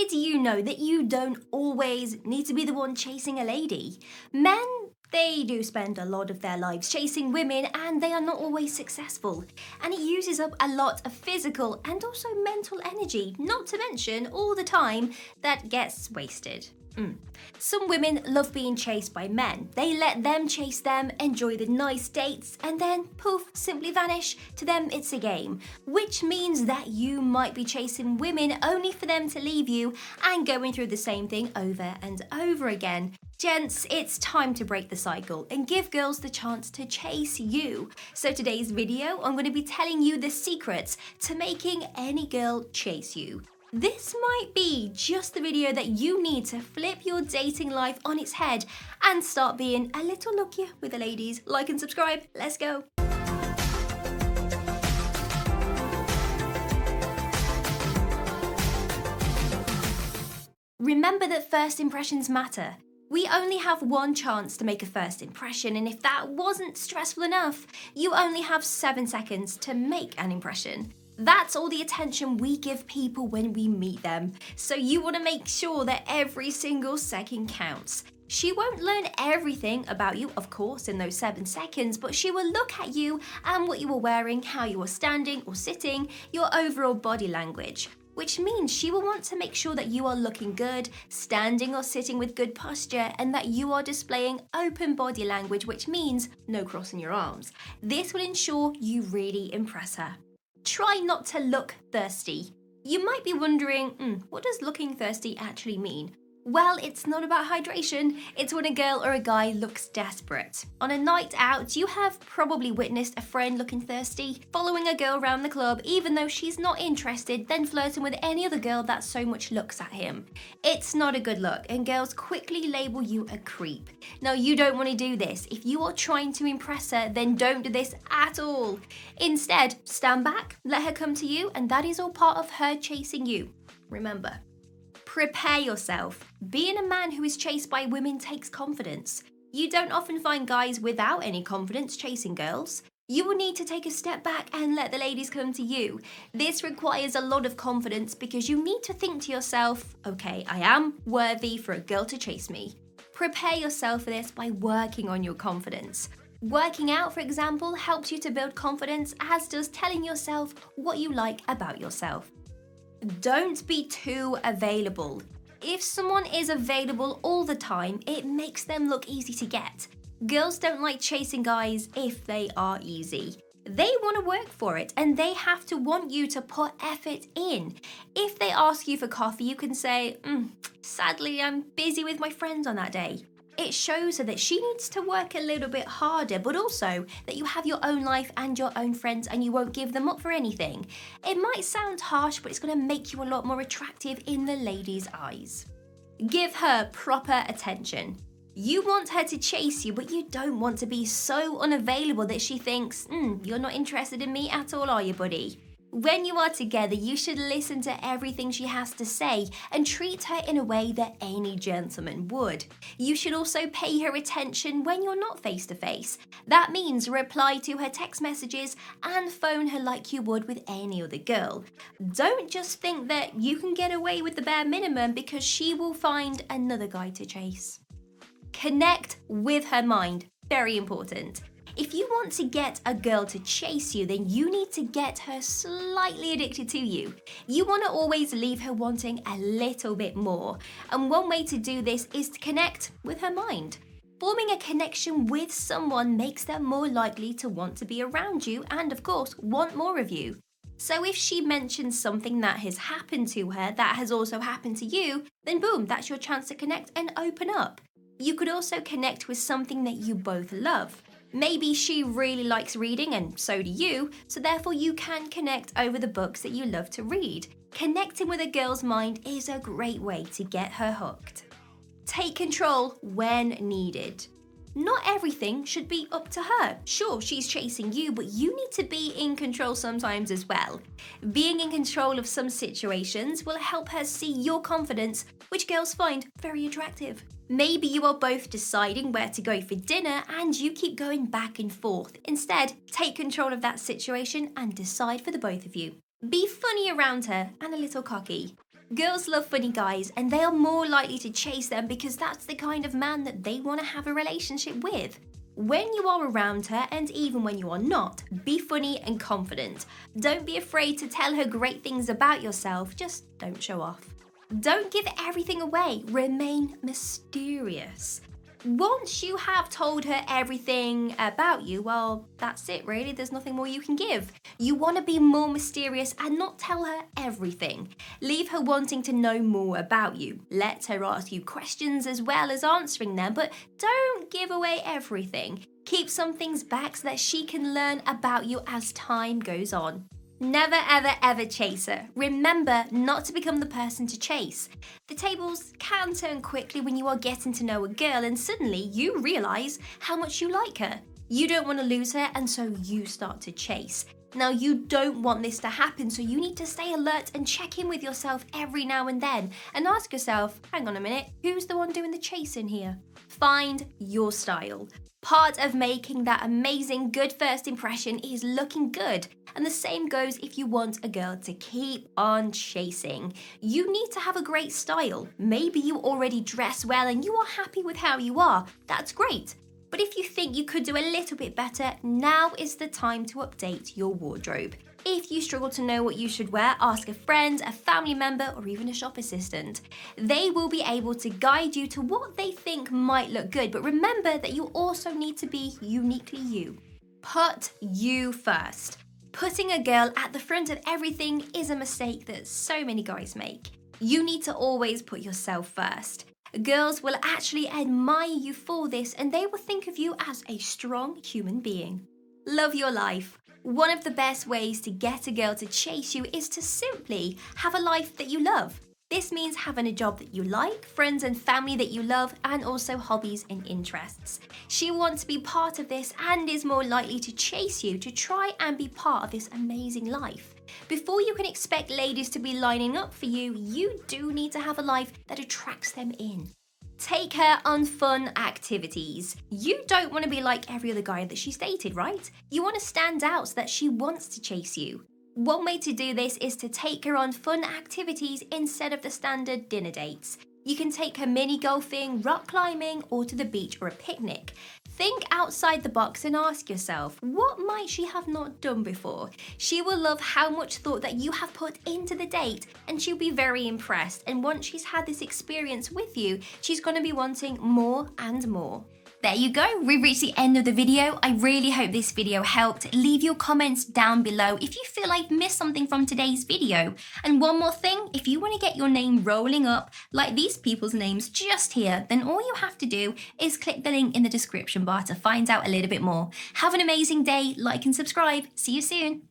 Did you know that you don't always need to be the one chasing a lady? Men, they do spend a lot of their lives chasing women and they are not always successful. And it uses up a lot of physical and also mental energy, not to mention all the time that gets wasted. Some women love being chased by men. They let them chase them, enjoy the nice dates, and then poof, simply vanish. To them, it's a game, which means that you might be chasing women only for them to leave you and going through the same thing over and over again. Gents, it's time to break the cycle and give girls the chance to chase you. So today's video, I'm going to be telling you the secrets to making any girl chase you. This might be just the video that you need to flip your dating life on its head and start being a little luckier with the ladies. Like and subscribe, let's go. Remember that first impressions matter. We only have one chance to make a first impression, and if that wasn't stressful enough, you only have 7 seconds to make an impression. That's all the attention we give people when we meet them, so you want to make sure that every single second counts. She won't learn everything about you, of course, in those 7 seconds, but she will look at you and what you were wearing, how you were standing or sitting, your overall body language. Which means she will want to make sure that you are looking good, standing or sitting with good posture, and that you are displaying open body language, which means no crossing your arms. This will ensure you really impress her. Try not to look thirsty. You might be wondering, what does looking thirsty actually mean? Well, it's not about hydration, it's when a girl or a guy looks desperate. On a night out, you have probably witnessed a friend looking thirsty, following a girl around the club even though she's not interested, then flirting with any other girl that so much looks at him. It's not a good look, and girls quickly label you a creep. Now, you don't want to do this. If you are trying to impress her, then don't do this at all. Instead, stand back, let her come to you, and that is all part of her chasing you. Remember. Prepare yourself. Being a man who is chased by women takes confidence. You don't often find guys without any confidence chasing girls. You will need to take a step back and let the ladies come to you. This requires a lot of confidence because you need to think to yourself, okay, I am worthy for a girl to chase me. Prepare yourself for this by working on your confidence. Working out, for example, helps you to build confidence, as does telling yourself what you like about yourself. Don't be too available. If someone is available all the time, it makes them look easy to get. Girls don't like chasing guys if they are easy. They want to work for it, and they have to want you to put effort in. If they ask you for coffee, you can say, sadly, I'm busy with my friends on that day. It shows her that she needs to work a little bit harder, but also that you have your own life and your own friends and you won't give them up for anything. It might sound harsh, but it's going to make you a lot more attractive in the ladies' eyes. Give her proper attention. You want her to chase you, but you don't want to be so unavailable that she thinks, you're not interested in me at all, are you, buddy? When you are together, you should listen to everything she has to say and treat her in a way that any gentleman would. You should also pay her attention when you're not face to face. That means reply to her text messages and phone her like you would with any other girl. Don't just think that you can get away with the bare minimum because she will find another guy to chase. Connect with her mind. Very important. If you want to get a girl to chase you, then you need to get her slightly addicted to you. You want to always leave her wanting a little bit more. And one way to do this is to connect with her mind. Forming a connection with someone makes them more likely to want to be around you and, of course, want more of you. So if she mentions something that has happened to her that has also happened to you, then boom, that's your chance to connect and open up. You could also connect with something that you both love. Maybe she really likes reading and so do you, so therefore you can connect over the books that you love to read. Connecting with a girl's mind is a great way to get her hooked. Take control when needed. Not everything should be up to her. Sure, she's chasing you, but you need to be in control sometimes as well. Being in control of some situations will help her see your confidence, which girls find very attractive. Maybe you are both deciding where to go for dinner and you keep going back and forth. Instead, take control of that situation and decide for the both of you. Be funny around her and a little cocky. Girls love funny guys and they are more likely to chase them because that's the kind of man that they want to have a relationship with. When you are around her, and even when you are not, be funny and confident. Don't be afraid to tell her great things about yourself, just don't show off. Don't give everything away, remain mysterious. Once you have told her everything about you, well, that's it really, there's nothing more you can give. You want to be more mysterious and not tell her everything. Leave her wanting to know more about you. Let her ask you questions as well as answering them, but don't give away everything. Keep some things back so that she can learn about you as time goes on. Never ever ever chase her. Remember not to become the person to chase. The tables can turn quickly when you are getting to know a girl and suddenly you realise how much you like her. You don't want to lose her and so you start to chase. Now you don't want this to happen, so you need to stay alert and check in with yourself every now and then and ask yourself, hang on a minute, who's the one doing the chasing here? Find your style. Part of making that amazing good first impression is looking good. And the same goes if you want a girl to keep on chasing. You need to have a great style. Maybe you already dress well and you are happy with how you are. That's great. But if you think you could do a little bit better, now is the time to update your wardrobe. If you struggle to know what you should wear, ask a friend, a family member, or even a shop assistant. They will be able to guide you to what they think might look good, but remember that you also need to be uniquely you. Put you first. Putting a girl at the front of everything is a mistake that so many guys make. You need to always put yourself first. Girls will actually admire you for this and they will think of you as a strong human being. Love your life. One of the best ways to get a girl to chase you is to simply have a life that you love. This means having a job that you like, friends and family that you love, and also hobbies and interests. She wants to be part of this and is more likely to chase you to try and be part of this amazing life. Before you can expect ladies to be lining up for you, you do need to have a life that attracts them in. Take her on fun activities. You don't want to be like every other guy that she's dated, right? You want to stand out so that she wants to chase you. One way to do this is to take her on fun activities instead of the standard dinner dates. You can take her mini golfing, rock climbing, or to the beach or a picnic. Think outside the box and ask yourself, what might she have not done before? She will love how much thought that you have put into the date and she'll be very impressed. And once she's had this experience with you, she's going to be wanting more and more. There you go, we've reached the end of the video. I really hope this video helped. Leave your comments down below if you feel I've missed something from today's video. And one more thing, if you want to get your name rolling up like these people's names just here, then all you have to do is click the link in the description bar to find out a little bit more. Have an amazing day, like and subscribe. See you soon.